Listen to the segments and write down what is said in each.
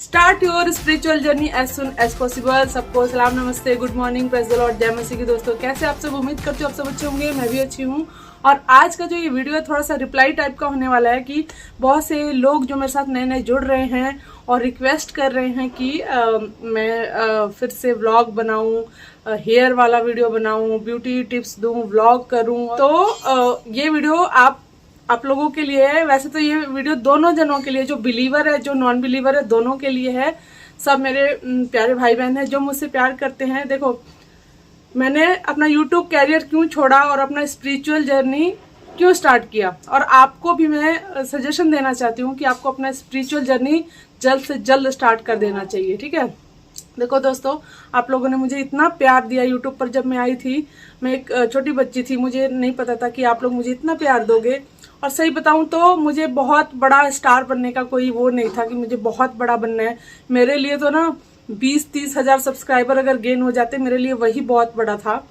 Start your spiritual journey as soon as possible. सबको सलाम, नमस्ते, good morning, praise the lord, जय मसीह की। दोस्तों कैसे आप सब? उम्मीद करती हूँ आप सब अच्छे होंगे, मैं भी अच्छी हूँ। और आज का जो ये वीडियो है थोड़ा सा रिप्लाई टाइप का होने वाला है कि बहुत से लोग जो मेरे साथ नए नए जुड़ रहे हैं और रिक्वेस्ट कर रहे हैं कि मैं फिर से व्लॉग बनाऊं, हेयर वाला वीडियो बनाऊं, ब्यूटी टिप्स दूं, व्लॉग करूं। तो ये वीडियो आप लोगों के लिए है। वैसे तो ये वीडियो दोनों जनों के लिए, जो बिलीवर है जो नॉन बिलीवर है, दोनों के लिए है। सब मेरे प्यारे भाई बहन हैं जो मुझसे प्यार करते हैं। देखो, मैंने अपना यूट्यूब कैरियर क्यों छोड़ा और अपना स्पिरिचुअल जर्नी क्यों स्टार्ट किया, और आपको भी मैं सजेशन देना चाहती हूँ कि आपको अपना स्पिरिचुअल जर्नी जल्द से जल्द स्टार्ट कर देना चाहिए। ठीक है, देखो दोस्तों, आप लोगों ने मुझे इतना प्यार दिया यूट्यूब पर। जब मैं आई थी, मैं एक छोटी बच्ची थी, मुझे नहीं पता था कि आप लोग मुझे इतना प्यार दोगे। और सही बताऊं तो मुझे बहुत बड़ा स्टार बनने का कोई वो नहीं था कि मुझे बहुत बड़ा बनना है। मेरे लिए तो ना 20-30 हजार सब्सक्राइबर अगर गेन हो जाते, मेरे लिए वही बहुत बड़ा था।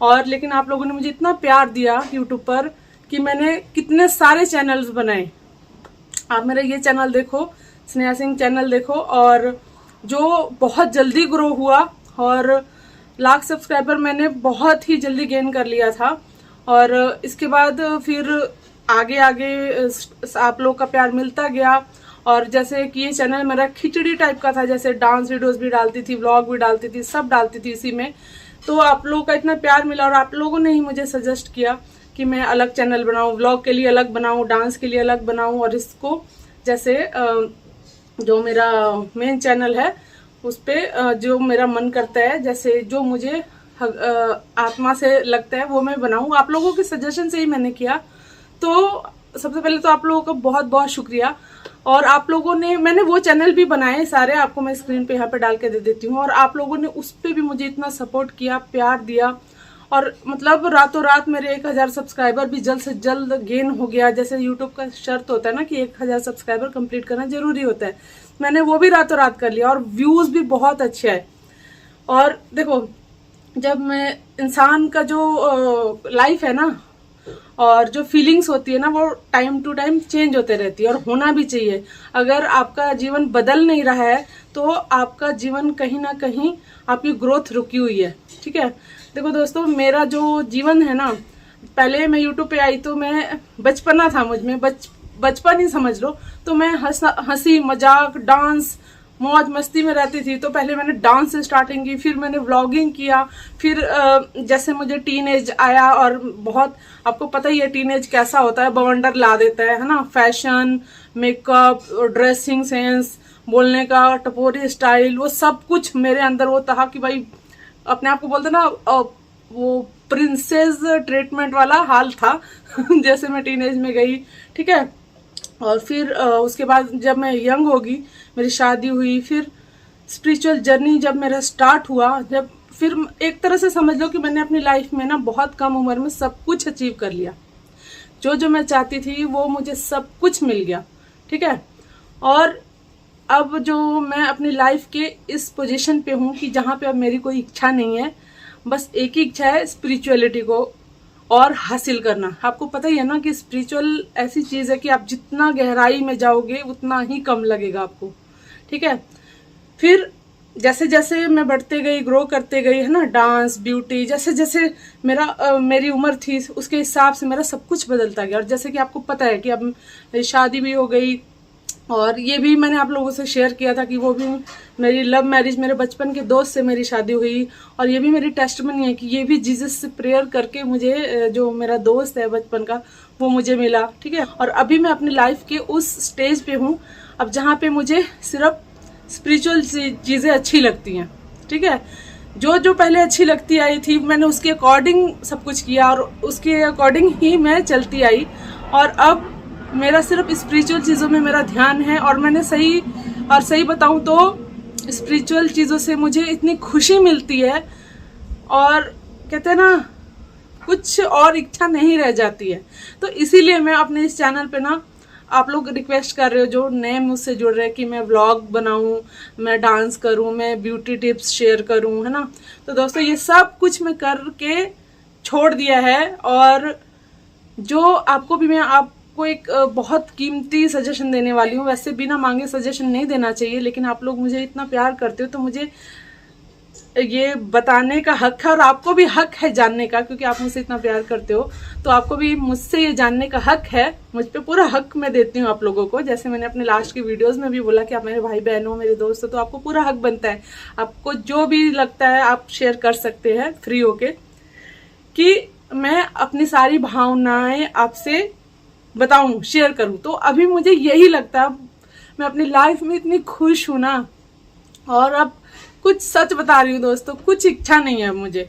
और लेकिन आप लोगों ने मुझे इतना प्यार दिया यूट्यूब पर कि मैंने कितने सारे चैनल्स बनाए। आप मेरा ये चैनल देखो, स्नेहा सिंह चैनल देखो, और जो बहुत जल्दी ग्रो हुआ, और लाख सब्सक्राइबर मैंने बहुत ही जल्दी गेन कर लिया था। और इसके बाद फिर आगे आगे आप लोग का प्यार मिलता गया। और जैसे कि ये चैनल मेरा खिचड़ी टाइप का था, जैसे डांस वीडियोस भी डालती थी, व्लॉग भी डालती थी, सब डालती थी इसी में। तो आप लोगों का इतना प्यार मिला और आप लोगों ने ही मुझे सजेस्ट किया कि मैं अलग चैनल बनाऊं, व्लॉग के लिए अलग बनाऊं, डांस के लिए अलग बनाऊं, और इसको जैसे जो मेरा मेन चैनल है उस पर जो मेरा मन करता है, जैसे जो मुझे आत्मा से लगता है वो मैं बनाऊं। आप लोगों के सजेशन से ही मैंने किया। तो सबसे पहले तो आप लोगों का बहुत बहुत शुक्रिया। और आप लोगों ने, मैंने वो चैनल भी बनाए सारे, आपको मैं स्क्रीन पे यहाँ पे डाल के दे देती हूँ। और आप लोगों ने उस पर भी मुझे इतना सपोर्ट किया, प्यार दिया, और मतलब रातों रात मेरे 1000 सब्सक्राइबर भी जल्द से जल्द गेन हो गया। जैसे यूट्यूब का शर्त होता है ना कि 1000 सब्सक्राइबर कंप्लीट करना जरूरी होता है, मैंने वो भी रातों रात कर लिया, और व्यूज भी बहुत अच्छे आए। और देखो, जब मैं इंसान का जो लाइफ है ना, और जो फीलिंग्स होती है ना, वो टाइम टू टाइम चेंज होते रहती है, और होना भी चाहिए। अगर आपका जीवन बदल नहीं रहा है तो आपका जीवन कहीं ना कहीं, आपकी ग्रोथ रुकी हुई है। ठीक है, देखो दोस्तों, मेरा जो जीवन है ना, पहले मैं यूट्यूब पे आई तो मैं बचपना था मुझ में, बचपन ही समझ लो। तो मैं हंसी मजाक, डांस, मौज मस्ती में रहती थी। तो पहले मैंने डांस से स्टार्टिंग की, फिर मैंने व्लॉगिंग किया, फिर जैसे मुझे टीनेज आया, और बहुत आपको पता ही है टीनेज कैसा होता है, बवंडर ला देता है ना। फैशन, मेकअप, ड्रेसिंग सेंस, बोलने का टपोरी स्टाइल, वो सब कुछ मेरे अंदर वो था कि भाई अपने आप को बोलते ना, वो प्रिंसेस ट्रीटमेंट वाला हाल था जैसे मैं टीनेज में गई। ठीक है, और फिर उसके बाद जब मैं यंग होगी, मेरी शादी हुई, फिर स्पिरिचुअल जर्नी जब मेरा स्टार्ट हुआ, जब फिर एक तरह से समझ लो कि मैंने अपनी लाइफ में ना बहुत कम उम्र में सब कुछ अचीव कर लिया। जो जो मैं चाहती थी वो मुझे सब कुछ मिल गया। ठीक है, और अब जो मैं अपनी लाइफ के इस पोजीशन पे हूँ कि जहाँ पे अब मेरी कोई इच्छा नहीं है, बस एक ही इच्छा है, स्पिरिचुअलिटी को और हासिल करना। आपको पता ही है ना कि स्पिरिचुअल ऐसी चीज है कि आप जितना गहराई में जाओगे उतना ही कम लगेगा आपको। ठीक है, फिर जैसे जैसे मैं बढ़ते गई, ग्रो करते गई, है ना, डांस, ब्यूटी, जैसे जैसे मेरी उम्र थी उसके हिसाब से मेरा सब कुछ बदलता गया। और जैसे कि आपको पता है कि अब मेरी शादी भी हो गई, और ये भी मैंने आप लोगों से शेयर किया था कि वो भी मेरी लव मैरिज, मेरे बचपन के दोस्त से मेरी शादी हुई। और ये भी मेरी टेस्टमनी है कि ये भी जीसस से प्रेयर करके मुझे, जो मेरा दोस्त है बचपन का, वो मुझे मिला। ठीक है, और अभी मैं अपनी लाइफ के उस स्टेज पे हूँ अब जहाँ पे मुझे सिर्फ स्पिरिचुअल चीजें अच्छी लगती हैं। ठीक है, जो जो पहले अच्छी लगती आई थी, मैंने उसके अकॉर्डिंग सब कुछ किया, और उसके अकॉर्डिंग ही मैं चलती आई। और अब मेरा सिर्फ स्पिरिचुअल चीजों में मेरा ध्यान है। और मैंने सही बताऊं तो स्पिरिचुअल चीजों से मुझे इतनी खुशी मिलती है, और कहते हैं ना, कुछ और इच्छा नहीं रह जाती है। तो इसीलिए मैं अपने इस चैनल पे ना, आप लोग रिक्वेस्ट कर रहे हो जो नए मुझसे जुड़ रहे हैं कि मैं व्लॉग बनाऊं, मैं डांस करूं, मैं ब्यूटी टिप्स शेयर करूं, है ना। तो दोस्तों, ये सब कुछ मैं करके छोड़ दिया है। और जो आपको भी मैं आपको एक बहुत कीमती सजेशन देने वाली हूँ। वैसे बिना मांगे सजेशन नहीं देना चाहिए, लेकिन आप लोग मुझे इतना प्यार करते हो तो मुझे ये बताने का हक है, और आपको भी हक है जानने का, क्योंकि आप मुझसे इतना प्यार करते हो तो आपको भी मुझसे ये जानने का हक है। मुझ पे पूरा हक मैं देती हूँ आप लोगों को। जैसे मैंने अपने लास्ट की वीडियोस में भी बोला कि आप मेरे भाई बहन हो, मेरे दोस्त हो, तो आपको पूरा हक बनता है। आपको जो भी लगता है आप शेयर कर सकते हैं फ्री होके, कि मैं अपनी सारी भावनाएं आपसे बताऊं, शेयर करूं। तो अभी मुझे यही लगता है, मैं अपनी लाइफ में इतनी खुश हूं ना। और अब कुछ सच बता रही हूँ दोस्तों, कुछ इच्छा नहीं है मुझे।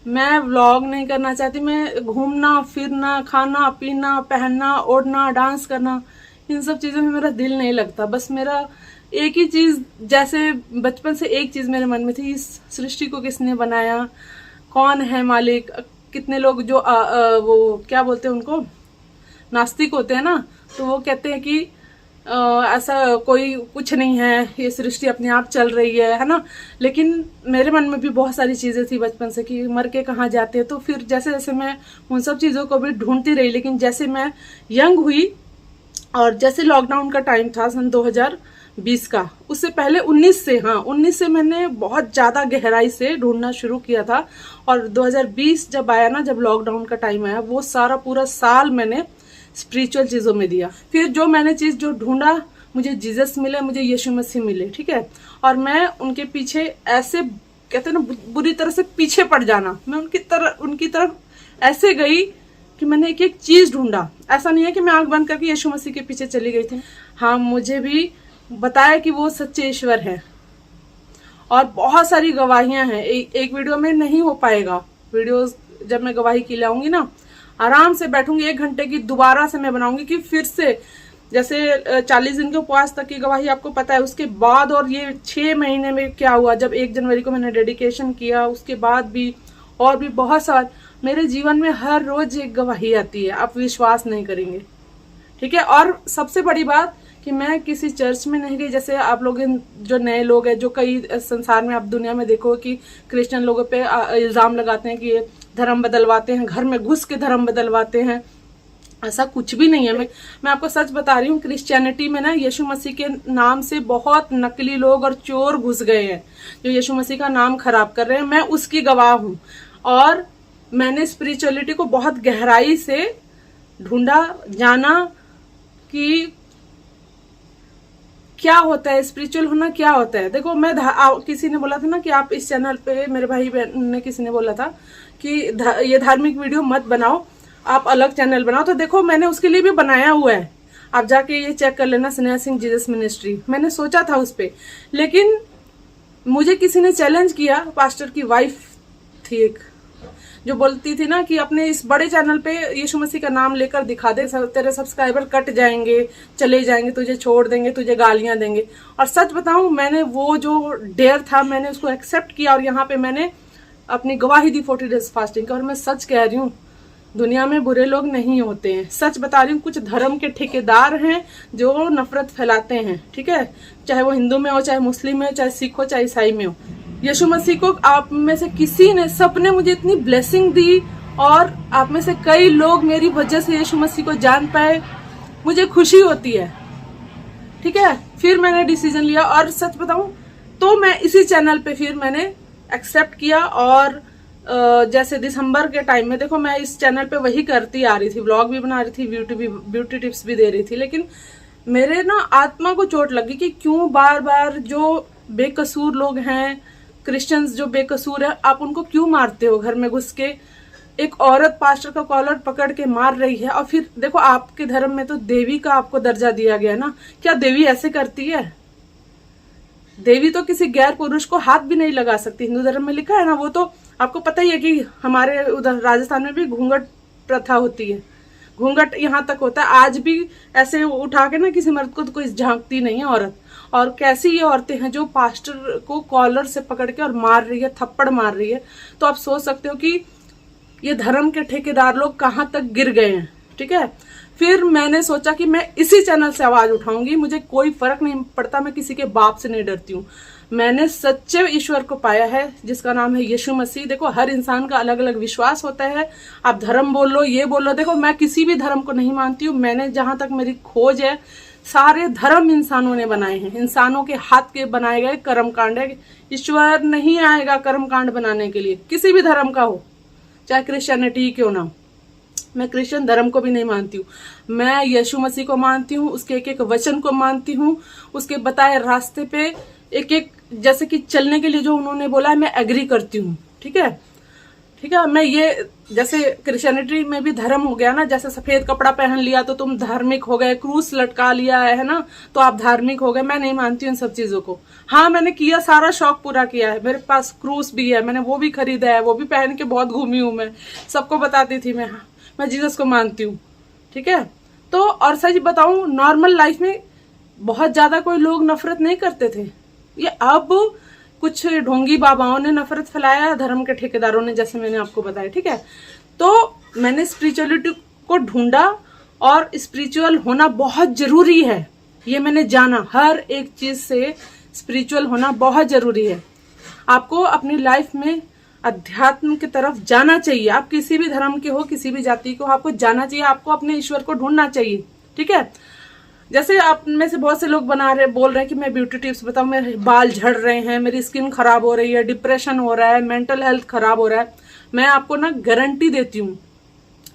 मैं व्लॉग नहीं करना चाहती, मैं घूमना फिरना, खाना पीना, पहनना ओढ़ना, डांस करना, इन सब चीज़ों में मेरा दिल नहीं लगता। बस मेरा एक ही चीज़, जैसे बचपन से एक चीज़ मेरे मन में थी, इस सृष्टि को किसने बनाया, कौन है मालिक। कितने लोग जो वो क्या बोलते हैं उनको, नास्तिक होते हैं ना, तो वो कहते हैं कि ऐसा कोई कुछ नहीं है, ये सृष्टि अपने आप चल रही है ना। लेकिन मेरे मन में भी बहुत सारी चीज़ें थी बचपन से कि मर के कहाँ जाते हैं। तो फिर जैसे जैसे मैं उन सब चीज़ों को भी ढूंढती रही, लेकिन जैसे मैं यंग हुई और जैसे लॉकडाउन का टाइम था सन 2020 का, उससे पहले 19 से मैंने बहुत ज़्यादा गहराई से ढूंढना शुरू किया था। और 2020 जब आया ना, जब लॉकडाउन का टाइम आया, वो सारा पूरा साल मैंने स्पिरिचुअल चीज़ों में दिया। फिर जो मैंने चीज़ जो ढूंढा, मुझे जीसस मिले, मुझे यीशु मसीह मिले, ठीक है। और मैं उनके पीछे ऐसे कहते हैं ना, बुरी तरह से पीछे पड़ जाना, मैं उनकी तरफ ऐसे गई कि मैंने एक एक चीज़ ढूंढा। ऐसा नहीं है कि मैं आंख बंद करके यीशु मसीह के पीछे चली गई थी। हाँ, मुझे भी बताया कि वो सच्चे ईश्वर है, और बहुत सारी गवाहियां हैं। एक वीडियो में नहीं हो पाएगा। वीडियोस जब मैं गवाही की लाऊंगी ना, आराम से बैठूंगी 1 घंटे की, दोबारा से मैं बनाऊंगी कि फिर से, जैसे 40 दिन के उपवास तक की गवाही आपको पता है, उसके बाद और ये 6 महीने में क्या हुआ, जब 1 जनवरी को मैंने डेडिकेशन किया, उसके बाद भी और भी बहुत सारा मेरे जीवन में हर रोज एक गवाही आती है, आप विश्वास नहीं करेंगे, ठीक है। और सबसे बड़ी बात कि मैं किसी चर्च में नहीं गई। जैसे आप लोग जो नए लोग हैं, जो कई संसार में आप दुनिया में देखो कि क्रिश्चियन लोगों पे इल्जाम लगाते हैं कि ये धर्म बदलवाते हैं, घर में घुस के धर्म बदलवाते हैं। ऐसा कुछ भी नहीं है। मैं आपको सच बता रही हूँ, क्रिश्चियनिटी में ना यीशु मसीह के नाम से बहुत नकली लोग और चोर घुस गए हैं, जो यीशु मसीह का नाम खराब कर रहे हैं। मैं उसकी गवाह हूँ, और मैंने स्पिरिचुअलिटी को बहुत गहराई से ढूंढा, जाना कि क्या होता है स्पिरिचुअल होना, क्या होता है। देखो, मैं किसी ने बोला था ना कि आप इस चैनल पे, मेरे भाई बहन ने किसी ने बोला था कि ये धार्मिक वीडियो मत बनाओ, आप अलग चैनल बनाओ। तो देखो, मैंने उसके लिए भी बनाया हुआ है, आप जाके ये चेक कर लेना, स्नेहा सिंह जीसस मिनिस्ट्री। मैंने सोचा था उस पर, लेकिन मुझे किसी ने चैलेंज किया। पास्टर की वाइफ थी एक, जो बोलती थी ना कि अपने इस बड़े चैनल पे यीशु मसीह का नाम लेकर दिखा दे, तेरे सब्सक्राइबर कट जाएंगे, चले जाएंगे, तुझे छोड़ देंगे, तुझे गालियां देंगे। और सच बताऊं, मैंने वो जो डेयर था, मैंने उसको एक्सेप्ट किया, और यहाँ पे मैंने अपनी गवाही दी 40 डेज फास्टिंग का। और मैं सच कह रही हूँ, दुनिया में बुरे लोग नहीं होते हैं, सच बता रही हूँ। कुछ धर्म के ठेकेदार हैं जो नफरत फैलाते हैं, ठीक है, चाहे वो हिंदू में हो, चाहे मुस्लिम में हो, चाहे सिख हो, चाहे ईसाई में हो। यीशु मसीह को आप में से किसी ने, सबने मुझे इतनी ब्लेसिंग दी, और आप में से कई लोग मेरी वजह से यीशु मसीह को जान पाए, मुझे खुशी होती है, ठीक है। फिर मैंने डिसीजन लिया, और सच बताऊं तो मैं इसी चैनल पे फिर मैंने एक्सेप्ट किया। और जैसे दिसंबर के टाइम में, देखो मैं इस चैनल पे वही करती आ रही थी, व्लॉग भी बना रही थी, ब्यूटी टिप्स भी दे रही थी, लेकिन मेरे ना आत्मा को चोट लगी कि क्यों बार बार जो बेकसूर लोग हैं, क्रिश्चियंस जो बेकसूर है, आप उनको क्यों मारते हो। घर में घुस के एक औरत पास्टर का कॉलर पकड़ के मार रही है। और फिर देखो, आपके धर्म में तो देवी का आपको दर्जा दिया गया ना, क्या देवी ऐसे करती है? देवी तो किसी गैर पुरुष को हाथ भी नहीं लगा सकती, हिंदू धर्म में लिखा है ना। वो तो आपको पता ही है कि हमारे उधर राजस्थान में भी घूंघट प्रथा होती है, घूंघट यहाँ तक होता है। आज भी ऐसे उठा के ना किसी मर्द को तो कोई झांकती नहीं है औरत। और कैसी ये औरतें हैं जो पास्टर को कॉलर से पकड़ के और मार रही है, थप्पड़ मार रही है। तो आप सोच सकते हो कि ये धर्म के ठेकेदार लोग कहाँ तक गिर गए हैं, ठीक है। फिर मैंने सोचा कि मैं इसी चैनल से आवाज उठाऊंगी, मुझे कोई फर्क नहीं पड़ता, मैं किसी के बाप से नहीं डरती हूँ। मैंने सच्चे ईश्वर को पाया है जिसका नाम है यीशु मसीह। देखो हर इंसान का अलग अलग विश्वास होता है, आप धर्म बोल लो, ये बोल लो, देखो मैं किसी भी धर्म को नहीं मानती हूँ। मैंने जहां तक मेरी खोज है, सारे धर्म इंसानों ने बनाए हैं, इंसानों के हाथ के बनाए गए कर्म कांड है। ईश्वर नहीं आएगा कर्म कांड बनाने के लिए, किसी भी धर्म का हो, चाहे क्रिश्चियनिटी क्यों ना हो। मैं क्रिश्चियन धर्म को भी नहीं मानती हूँ, मैं यीशु मसीह को मानती हूँ, उसके एक एक वचन को मानती हूँ, उसके बताए रास्ते पे एक एक जैसे कि चलने के लिए जो उन्होंने बोला है मैं एग्री करती हूँ। ठीक है, ठीक है। मैं ये जैसे क्रिश्चियनिटी में भी धर्म हो गया ना, जैसे सफेद कपड़ा पहन लिया तो तुम धार्मिक हो गए, क्रूस लटका लिया है ना तो आप धार्मिक हो गए। मैं नहीं मानती हूँ इन सब चीजों को। हाँ मैंने किया, सारा शौक पूरा किया है, मेरे पास क्रूस भी है, मैंने वो भी खरीदा है, वो भी पहन के बहुत घूमी हूँ, मैं सबको बताती थी मैं जीसस को मानती हूँ। ठीक है, तो और सच बताऊं नॉर्मल लाइफ में बहुत ज्यादा कोई लोग नफरत नहीं करते थे, ये अब कुछ ढोंगी बाबाओं ने नफरत फैलाया, धर्म के ठेकेदारों ने, जैसे मैंने आपको बताया। ठीक है, तो मैंने स्पिरिचुअलिटी को ढूंढा और स्पिरिचुअल होना बहुत जरूरी है, ये मैंने जाना। हर एक चीज से स्पिरिचुअल होना बहुत जरूरी है। आपको अपनी लाइफ में अध्यात्म की तरफ जाना चाहिए। आप किसी भी धर्म के हो, किसी भी जाति को, आपको जाना चाहिए, आपको अपने ईश्वर को ढूंढना चाहिए। ठीक है, जैसे आप में से बहुत से लोग बोल रहे हैं कि मैं ब्यूटी टिप्स बताऊं, मेरे बाल झड़ रहे हैं, मेरी स्किन खराब हो रही है, डिप्रेशन हो रहा है, मेंटल हेल्थ खराब हो रहा है। मैं आपको ना गारंटी देती हूँ,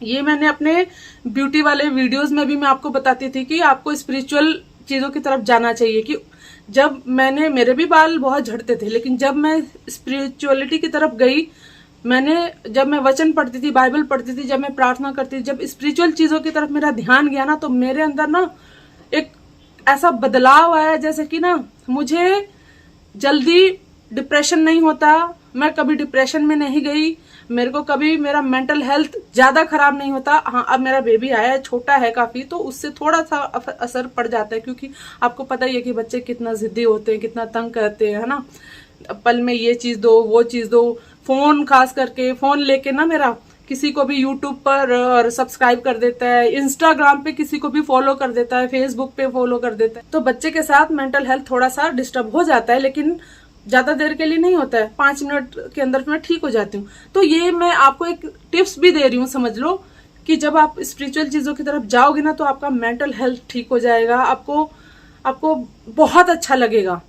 ये मैंने अपने ब्यूटी वाले वीडियोस में भी मैं आपको बताती थी कि आपको स्पिरिचुअल चीजों की तरफ जाना चाहिए। कि जब मेरे भी बाल बहुत झड़ते थे, लेकिन जब मैं स्पिरिचुअलिटी की तरफ गई, जब मैं वचन पढ़ती थी, बाइबल पढ़ती थी, जब मैं प्रार्थना करती थी, जब स्पिरिचुअल चीजों की तरफ मेरा ध्यान गया ना, तो मेरे अंदर ना एक ऐसा बदलाव आया, जैसे कि ना मुझे जल्दी डिप्रेशन नहीं होता, मैं कभी डिप्रेशन में नहीं गई, मेरे को कभी मेरा मेंटल हेल्थ ज्यादा खराब नहीं होता। हाँ अब मेरा बेबी आया है, छोटा है काफी, तो उससे थोड़ा सा असर पड़ जाता है, क्योंकि आपको पता ही है कि बच्चे कितना जिद्दी होते हैं, कितना तंग करते हैं, है ना। पल में ये चीज दो, वो चीज दो, फोन खास करके, फोन लेके ना मेरा किसी को भी यूट्यूब पर और सब्सक्राइब कर देता है, इंस्टाग्राम पे किसी को भी फॉलो कर देता है, फेसबुक पे फॉलो कर देता है। तो बच्चे के साथ मेंटल हेल्थ थोड़ा सा डिस्टर्ब हो जाता है, लेकिन ज्यादा देर के लिए नहीं होता है, 5 मिनट के अंदर मैं ठीक हो जाती हूँ। तो ये मैं आपको एक टिप्स भी दे रही हूँ, समझ लो कि जब आप स्पिरिचुअल चीजों की तरफ जाओगे ना, तो आपका मेंटल हेल्थ ठीक हो जाएगा, आपको बहुत अच्छा लगेगा,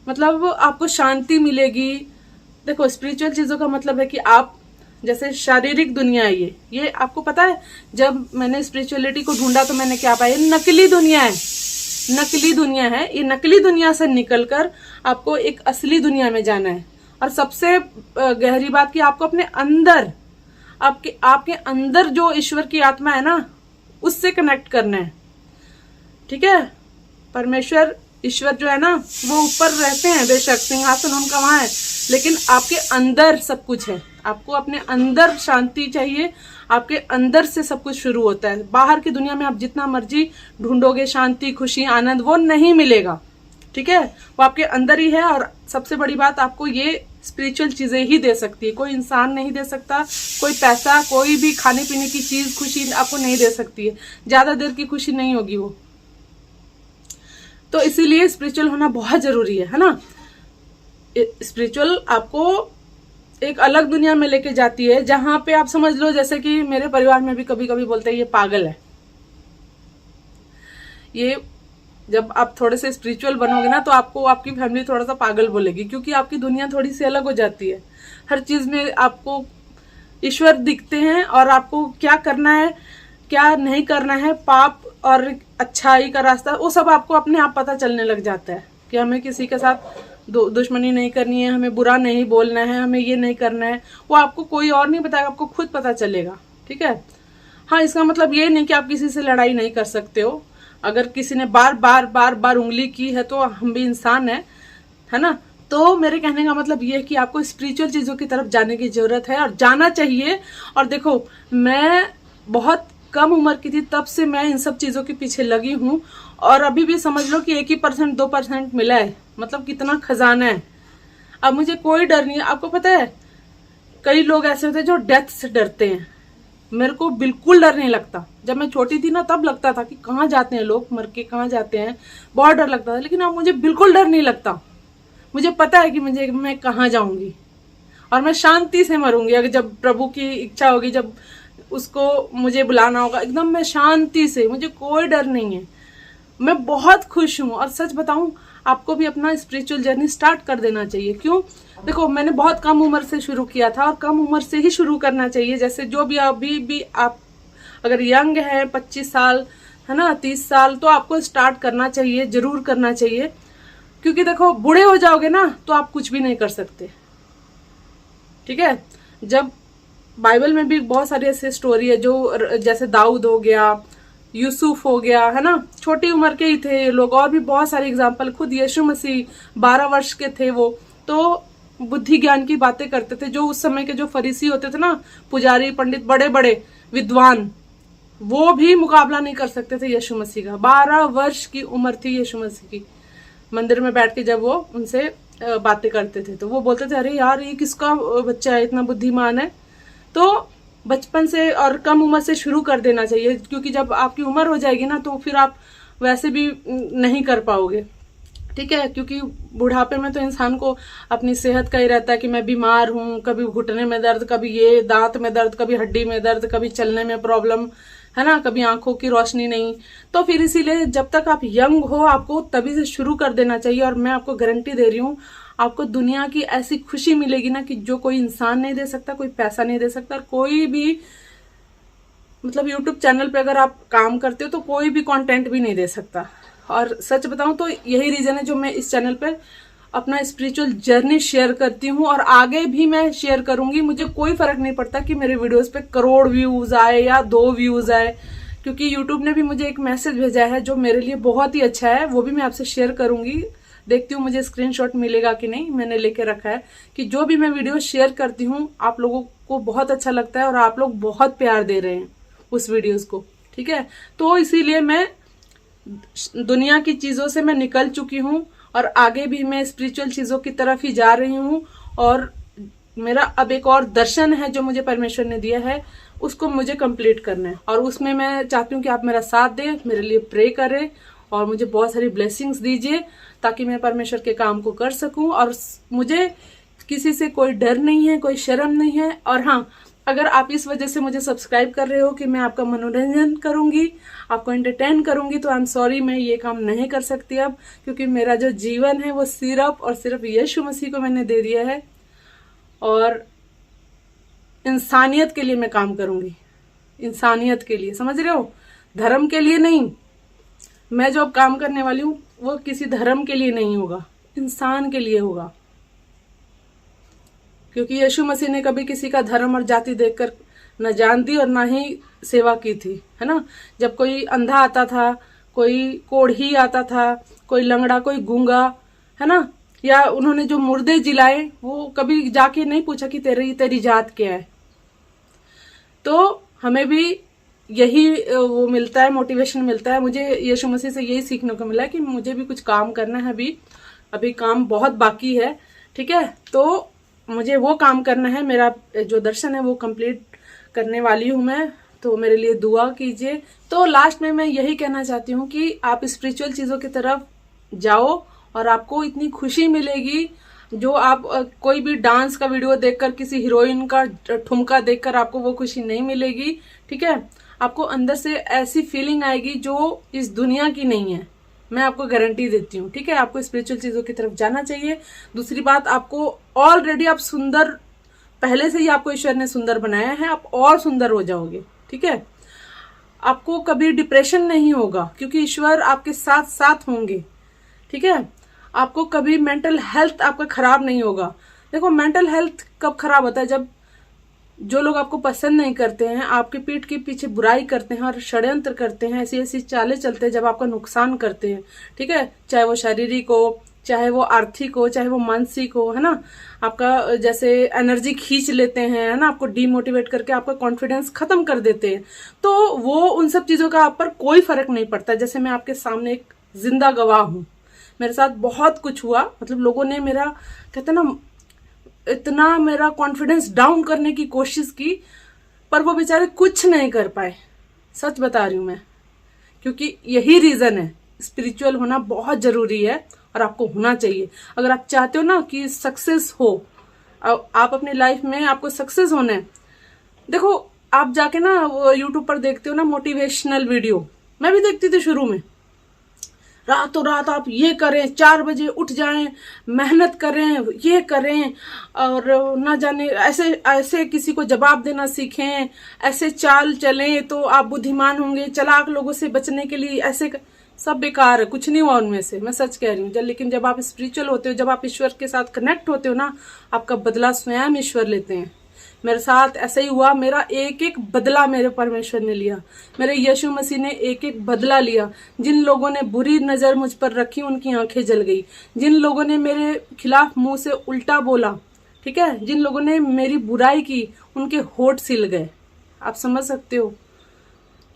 मतलब आपको शांति मिलेगी। देखो स्पिरिचुअल चीजों का मतलब है कि आप, जैसे शारीरिक दुनिया है ये आपको पता है, जब मैंने स्पिरिचुअलिटी को ढूंढा तो मैंने क्या पाया, नकली दुनिया है, नकली दुनिया है। ये नकली दुनिया से निकलकर आपको एक असली दुनिया में जाना है। और सबसे गहरी बात कि आपको अपने अंदर, आपके अंदर जो ईश्वर की आत्मा है ना, उससे कनेक्ट करना है। ठीक है, परमेश्वर ईश्वर जो है ना, वो ऊपर रहते हैं, बेशक सिंहासन उनका वहां है, लेकिन आपके अंदर सब कुछ है। आपको अपने अंदर शांति चाहिए, आपके अंदर से सब कुछ शुरू होता है। बाहर की दुनिया में आप जितना मर्जी ढूंढोगे शांति, खुशी, आनंद, वो नहीं मिलेगा। ठीक है, वो आपके अंदर ही है। और सबसे बड़ी बात, आपको ये स्पिरिचुअल चीजें ही दे सकती है, कोई इंसान नहीं दे सकता, कोई पैसा, कोई भी खाने पीने की चीज खुशी आपको नहीं दे सकती है, ज्यादा देर की खुशी नहीं होगी वो। तो इसीलिए स्पिरिचुअल होना बहुत जरूरी है ना। स्पिरिचुअल आपको एक अलग दुनिया में लेके जाती है, जहां पे आप समझ लो, जैसे कि मेरे परिवार में भी कभी कभी बोलते हैं ये पागल है। ये जब आप थोड़े से स्पिरिचुअल बनोगे ना, तो आपको आपकी फैमिली थोड़ा सा पागल बोलेगी, क्योंकि आपकी दुनिया थोड़ी सी अलग हो जाती है। हर चीज में आपको ईश्वर दिखते हैं, और आपको क्या करना है, क्या नहीं करना है, पाप और अच्छाई का रास्ता, वो सब आपको अपने आप पता चलने लग जाता है कि हमें किसी के साथ दुश्मनी नहीं करनी है, हमें बुरा नहीं बोलना है, हमें ये नहीं करना है। वो आपको कोई और नहीं बताएगा, आपको खुद पता चलेगा। ठीक है, हाँ इसका मतलब ये नहीं कि आप किसी से लड़ाई नहीं कर सकते हो। अगर किसी ने बार बार उंगली की है, तो हम भी इंसान है ना। तो मेरे कहने का मतलब ये है कि आपको स्पिरिचुअल चीजों की तरफ जाने की जरूरत है, और जाना चाहिए। और देखो मैं बहुत कम उम्र की थी, तब से मैं इन सब चीजों के पीछे लगी हूँ, और अभी भी समझ लो कि 1% 2% मिला है, मतलब कितना खजाना है। अब मुझे कोई डर नहीं है। आपको पता है कई लोग ऐसे होते हैं जो डेथ से डरते हैं, मेरे को बिल्कुल डर नहीं लगता। जब मैं छोटी थी ना तब लगता था कि कहाँ जाते हैं लोग, मर के कहाँ जाते हैं, बहुत डर लगता था। लेकिन अब मुझे बिल्कुल डर नहीं लगता। मुझे पता है कि मैं कहाँ जाऊंगी और मैं शांति से मरूंगी। अगर जब प्रभु की इच्छा होगी, जब उसको मुझे बुलाना होगा, एकदम मैं शांति से, मुझे कोई डर नहीं है। मैं बहुत खुश हूँ। और सच बताऊं, आपको भी अपना स्पिरिचुअल जर्नी स्टार्ट कर देना चाहिए। क्यों? देखो, मैंने बहुत कम उम्र से शुरू किया था और कम उम्र से ही शुरू करना चाहिए। जैसे जो भी अभी भी आप अगर यंग है, 25 साल है ना, 30 साल, तो आपको स्टार्ट करना चाहिए, जरूर करना चाहिए। क्योंकि देखो, बूढ़े हो जाओगे ना तो आप कुछ भी नहीं कर सकते। ठीक है? जब बाइबल में भी बहुत सारी ऐसी स्टोरी है, जो जैसे दाऊद हो गया, यूसुफ हो गया, है ना, छोटी उम्र के ही थे ये लोग। और भी बहुत सारे एग्जाम्पल, खुद यीशु मसीह 12 वर्ष के थे वो, तो बुद्धि ज्ञान की बातें करते थे। जो उस समय के जो फरीसी होते थे ना, पुजारी, पंडित, बड़े बड़े विद्वान, वो भी मुकाबला नहीं कर सकते थे यीशु मसीह का। 12 वर्ष की उम्र थी यीशु मसीह की। मंदिर में बैठ के जब वो उनसे बातें करते थे तो वो बोलते थे, अरे यार, ये किसका बच्चा है, इतना बुद्धिमान है। तो बचपन से और कम उम्र से शुरू कर देना चाहिए। क्योंकि जब आपकी उम्र हो जाएगी ना तो फिर आप वैसे भी नहीं कर पाओगे। ठीक है? क्योंकि बुढ़ापे में तो इंसान को अपनी सेहत का ही रहता है कि मैं बीमार हूँ, कभी घुटने में दर्द, कभी ये दांत में दर्द, कभी हड्डी में दर्द, कभी चलने में प्रॉब्लम, है ना, कभी आंखों की रोशनी नहीं। तो फिर इसीलिए जब तक आप यंग हो, आपको तभी से शुरू कर देना चाहिए। और मैं आपको गारंटी दे रही हूँ, आपको दुनिया की ऐसी खुशी मिलेगी ना कि जो कोई इंसान नहीं दे सकता, कोई पैसा नहीं दे सकता, और कोई भी, मतलब यूट्यूब चैनल पे अगर आप काम करते हो तो कोई भी कंटेंट भी नहीं दे सकता। और सच बताऊं तो यही रीजन है जो मैं इस चैनल पे अपना स्पिरिचुअल जर्नी शेयर करती हूँ, और आगे भी मैं शेयर करूंगी। मुझे कोई फर्क नहीं पड़ता कि मेरे वीडियोस पे करोड़ व्यूज आए या 2 व्यूज आए, क्योंकि यूट्यूब ने भी मुझे एक मैसेज भेजा है जो मेरे लिए बहुत ही अच्छा है। वो भी मैं आपसे शेयर करूंगी। देखती हूँ मुझे स्क्रीनशॉट मिलेगा कि नहीं। मैंने लेके रखा है कि जो भी मैं वीडियो शेयर करती हूँ आप लोगों को बहुत अच्छा लगता है और आप लोग बहुत प्यार दे रहे हैं उस वीडियोस को। ठीक है? तो इसीलिए मैं दुनिया की चीजों से मैं निकल चुकी हूँ और आगे भी मैं स्पिरिचुअल चीजों की तरफ ही जा रही हूँ। और मेरा अब एक और दर्शन है जो मुझे परमेश्वर ने दिया है, उसको मुझे कंप्लीट करना है। और उसमें मैं चाहती हूँ कि आप मेरा साथ दें, मेरे लिए प्रे करें और मुझे बहुत सारी ब्लेसिंग्स दीजिए ताकि मैं परमेश्वर के काम को कर सकूं। और मुझे किसी से कोई डर नहीं है, कोई शर्म नहीं है। और हाँ, अगर आप इस वजह से मुझे सब्सक्राइब कर रहे हो कि मैं आपका मनोरंजन करूंगी, आपको एंटरटेन करूंगी, तो आई एम सॉरी, मैं ये काम नहीं कर सकती अब। क्योंकि मेरा जो जीवन है वो सिर्फ और सिर्फ यीशु मसीह को मैंने दे दिया है और इंसानियत के लिए मैं काम करूंगी। इंसानियत के लिए, समझ रहे हो? धर्म के लिए नहीं। मैं जो अब काम करने वाली हूँ वो किसी धर्म के लिए नहीं होगा, इंसान के लिए होगा। क्योंकि यीशु मसीह ने कभी किसी का धर्म और जाति देखकर न जान दी और न ही सेवा की थी, है ना। जब कोई अंधा आता था, कोई कोढ़ी आता था, कोई लंगड़ा, कोई गूंगा, है ना, या उन्होंने जो मुर्दे जिलाए, वो कभी जाके नहीं पूछा कि तेरी जात क्या है। तो हमें भी यही वो मिलता है, मोटिवेशन मिलता है। मुझे यीशु मसीह से यही सीखने को मिला है कि मुझे भी कुछ काम करना है। अभी काम बहुत बाकी है। ठीक है? तो मुझे वो काम करना है। मेरा जो दर्शन है वो कंप्लीट करने वाली हूँ मैं। तो मेरे लिए दुआ कीजिए। तो लास्ट में मैं यही कहना चाहती हूँ कि आप स्पिरिचुअल चीजों की तरफ जाओ और आपको इतनी खुशी मिलेगी जो आप कोई भी डांस का वीडियो देखकर, किसी हीरोइन का ठुमका देखकर आपको वो खुशी नहीं मिलेगी। ठीक है? आपको अंदर से ऐसी फीलिंग आएगी जो इस दुनिया की नहीं है। मैं आपको गारंटी देती हूँ। ठीक है? आपको स्पिरिचुअल चीजों की तरफ जाना चाहिए। दूसरी बात, आपको ऑलरेडी आप सुंदर, पहले से ही आपको ईश्वर ने सुंदर बनाया है, आप और सुंदर हो जाओगे। ठीक है? आपको कभी डिप्रेशन नहीं होगा क्योंकि ईश्वर आपके साथ साथ होंगे। ठीक है? आपको कभी मेंटल हेल्थ आपका खराब नहीं होगा। देखो, मेंटल हेल्थ कब खराब होता है? जब जो लोग आपको पसंद नहीं करते हैं, आपके पीठ के पीछे बुराई करते हैं और षड्यंत्र करते हैं, ऐसी ऐसी चालें चलते हैं जब आपका नुकसान करते हैं। ठीक है? चाहे वो शारीरिक हो, चाहे वो आर्थिक हो, चाहे वो मानसिक हो, है ना। आपका जैसे एनर्जी खींच लेते हैं, है ना, आपको डीमोटिवेट करके आपका कॉन्फिडेंस खत्म कर देते हैं। तो वो उन सब चीजों का आप पर कोई फर्क नहीं पड़ता। जैसे मैं आपके सामने एक जिंदा गवाह हूं। मेरे साथ बहुत कुछ हुआ, मतलब लोगों ने मेरा, कहते ना, इतना मेरा कॉन्फिडेंस डाउन करने की कोशिश की, पर वो बेचारे कुछ नहीं कर पाए। सच बता रही हूँ मैं, क्योंकि यही रीज़न है, स्पिरिचुअल होना बहुत ज़रूरी है और आपको होना चाहिए। अगर आप चाहते हो ना कि सक्सेस हो, आप अपनी लाइफ में आपको सक्सेस होना है। देखो, आप जाके ना यूट्यूब पर देखते हो ना मोटिवेशनल वीडियो, मैं भी देखती थी शुरू में। रातों रात आप ये करें, 4 बजे उठ जाएं, मेहनत करें, ये करें, और ना जाने ऐसे ऐसे किसी को जवाब देना सीखें, ऐसे चाल चलें तो आप बुद्धिमान होंगे, चालाक लोगों से बचने के लिए ऐसे सब बेकार है, कुछ नहीं हुआ उनमें से, मैं सच कह रही हूँ। लेकिन जब आप स्पिरिचुअल होते हो, जब आप ईश्वर के साथ कनेक्ट होते हो ना, आपका बदला स्वयं ईश्वर लेते हैं। मेरे साथ ऐसा ही हुआ, मेरा एक एक बदला मेरे परमेश्वर ने लिया, मेरे यीशु मसीह ने एक एक बदला लिया। जिन लोगों ने बुरी नज़र मुझ पर रखी उनकी आंखें जल गई, जिन लोगों ने मेरे खिलाफ मुंह से उल्टा बोला, ठीक है, जिन लोगों ने मेरी बुराई की, उनके होठ सिल गए। आप समझ सकते हो,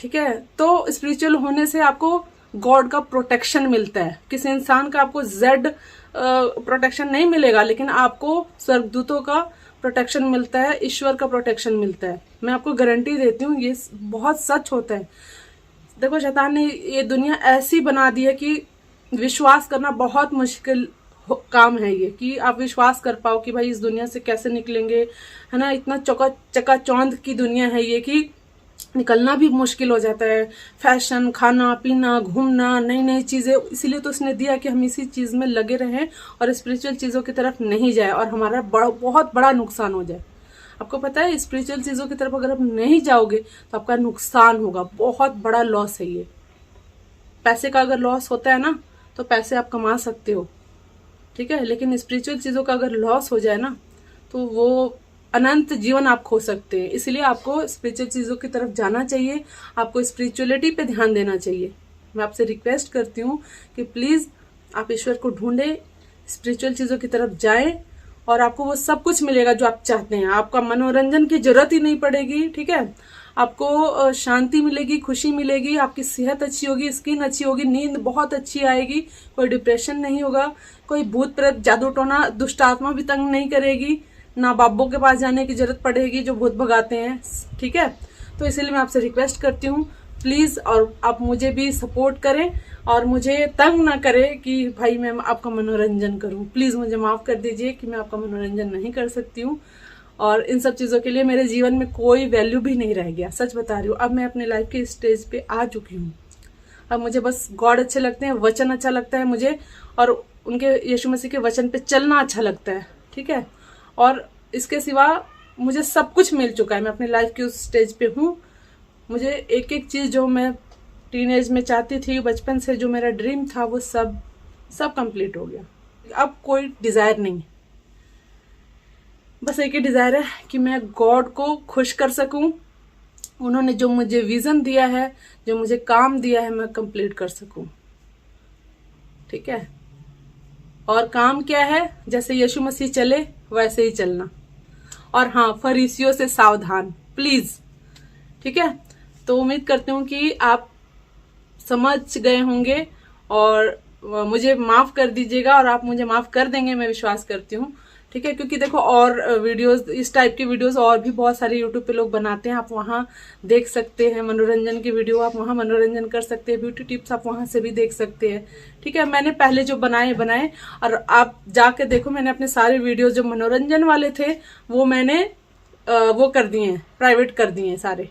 ठीक है। तो स्पिरिचुअल होने से आपको गॉड का प्रोटेक्शन मिलता है। किसी इंसान का आपको जेड प्रोटेक्शन नहीं मिलेगा, लेकिन आपको स्वर्गदूतों का प्रोटेक्शन मिलता है, ईश्वर का प्रोटेक्शन मिलता है। मैं आपको गारंटी देती हूँ, ये बहुत सच होता है। देखो, शैतान ने ये दुनिया ऐसी बना दी है कि विश्वास करना बहुत मुश्किल काम है ये, कि आप विश्वास कर पाओ कि भाई इस दुनिया से कैसे निकलेंगे, है ना। इतना चकाचौंध की दुनिया है ये कि निकलना भी मुश्किल हो जाता है। फैशन, खाना पीना, घूमना, नई नई चीज़ें, इसीलिए तो उसने दिया कि हम इसी चीज़ में लगे रहें और स्पिरिचुअल चीज़ों की तरफ नहीं जाए और हमारा बहुत बड़ा नुकसान हो जाए। आपको पता है, स्पिरिचुअल चीज़ों की तरफ अगर आप नहीं जाओगे तो आपका नुकसान होगा, बहुत बड़ा लॉस है ये। पैसे का अगर लॉस होता है ना, तो पैसे आप कमा सकते हो, ठीक है, लेकिन स्पिरिचुअल चीज़ों का अगर लॉस हो जाए ना, तो वो अनंत जीवन आप खो सकते हैं। इसलिए आपको स्पिरिचुअल चीज़ों की तरफ जाना चाहिए, आपको स्पिरिचुअलिटी पे ध्यान देना चाहिए। मैं आपसे रिक्वेस्ट करती हूँ कि प्लीज़ आप ईश्वर को ढूंढें, स्पिरिचुअल चीज़ों की तरफ जाएं और आपको वो सब कुछ मिलेगा जो आप चाहते हैं। आपका मनोरंजन की जरूरत ही नहीं पड़ेगी, ठीक है। आपको शांति मिलेगी, खुशी मिलेगी, आपकी सेहत अच्छी होगी, स्किन अच्छी होगी, नींद बहुत अच्छी आएगी, कोई डिप्रेशन नहीं होगा, कोई भूत प्रेत जादू टोना दुष्ट आत्मा भी तंग नहीं करेगी, ना बाबों के पास जाने की जरूरत पड़ेगी जो भूत भगाते हैं, ठीक है। तो इसीलिए मैं आपसे रिक्वेस्ट करती हूँ प्लीज़, और आप मुझे भी सपोर्ट करें और मुझे तंग ना करें कि भाई मैं आपका मनोरंजन करूँ। प्लीज़ मुझे माफ़ कर दीजिए कि मैं आपका मनोरंजन नहीं कर सकती हूँ, और इन सब चीज़ों के लिए मेरे जीवन में कोई वैल्यू भी नहीं रह गया। सच बता रही हूँ, अब मैं अपने लाइफ के स्टेज पे आ चुकी हूँ। अब मुझे बस गॉड अच्छे लगते हैं, वचन अच्छा लगता है मुझे, और उनके यीशु मसीह के वचन पे चलना अच्छा लगता है, ठीक है। और इसके सिवा मुझे सब कुछ मिल चुका है, मैं अपनी लाइफ की उस स्टेज पे हूँ। मुझे एक एक चीज़ जो मैं टीनेज में चाहती थी, बचपन से जो मेरा ड्रीम था, वो सब कंप्लीट हो गया। अब कोई डिज़ायर नहीं, बस एक ही डिज़ायर है कि मैं गॉड को खुश कर सकूं। उन्होंने जो मुझे विज़न दिया है, जो मुझे काम दिया है, मैं कंप्लीट कर सकूं, ठीक है। और काम क्या है, जैसे यीशु मसीह चले वैसे ही चलना। और हाँ, फरीसियों से सावधान प्लीज़, ठीक है। तो उम्मीद करती हूँ कि आप समझ गए होंगे और मुझे माफ़ कर दीजिएगा, और आप मुझे माफ़ कर देंगे, मैं विश्वास करती हूँ, ठीक है। क्योंकि देखो, और वीडियोस, इस टाइप की वीडियोस और भी बहुत सारे यूट्यूब पे लोग बनाते हैं, आप वहाँ देख सकते हैं। मनोरंजन की वीडियो आप वहाँ मनोरंजन कर सकते हैं, ब्यूटी टिप्स आप वहाँ से भी देख सकते हैं, ठीक है। मैंने पहले जो बनाए और आप जाके देखो, मैंने अपने सारे वीडियोस जो मनोरंजन वाले थे वो मैंने वो कर दिए हैं, प्राइवेट कर दिए हैं सारे।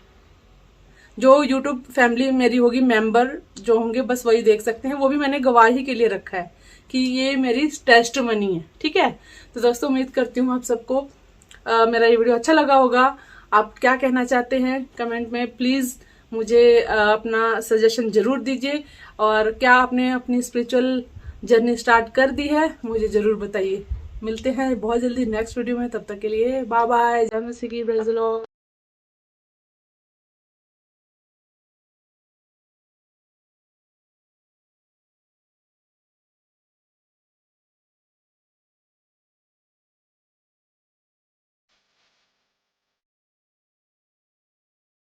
जो यूट्यूब फैमिली मेरी होगी, मेंबर जो होंगे, बस वही देख सकते हैं। वो भी मैंने गवाही के लिए रखा है कि ये मेरी टेस्टमनी है, ठीक है। तो दोस्तों, उम्मीद करती हूँ आप सबको मेरा ये वीडियो अच्छा लगा होगा। आप क्या कहना चाहते हैं कमेंट में प्लीज़ मुझे अपना सजेशन ज़रूर दीजिए, और क्या आपने अपनी स्पिरिचुअल जर्नी स्टार्ट कर दी है मुझे ज़रूर बताइए। मिलते हैं बहुत जल्दी नेक्स्ट वीडियो में, तब तक के लिए बाय बाय। जय मसीह की, प्रेज़ द लॉर्ड।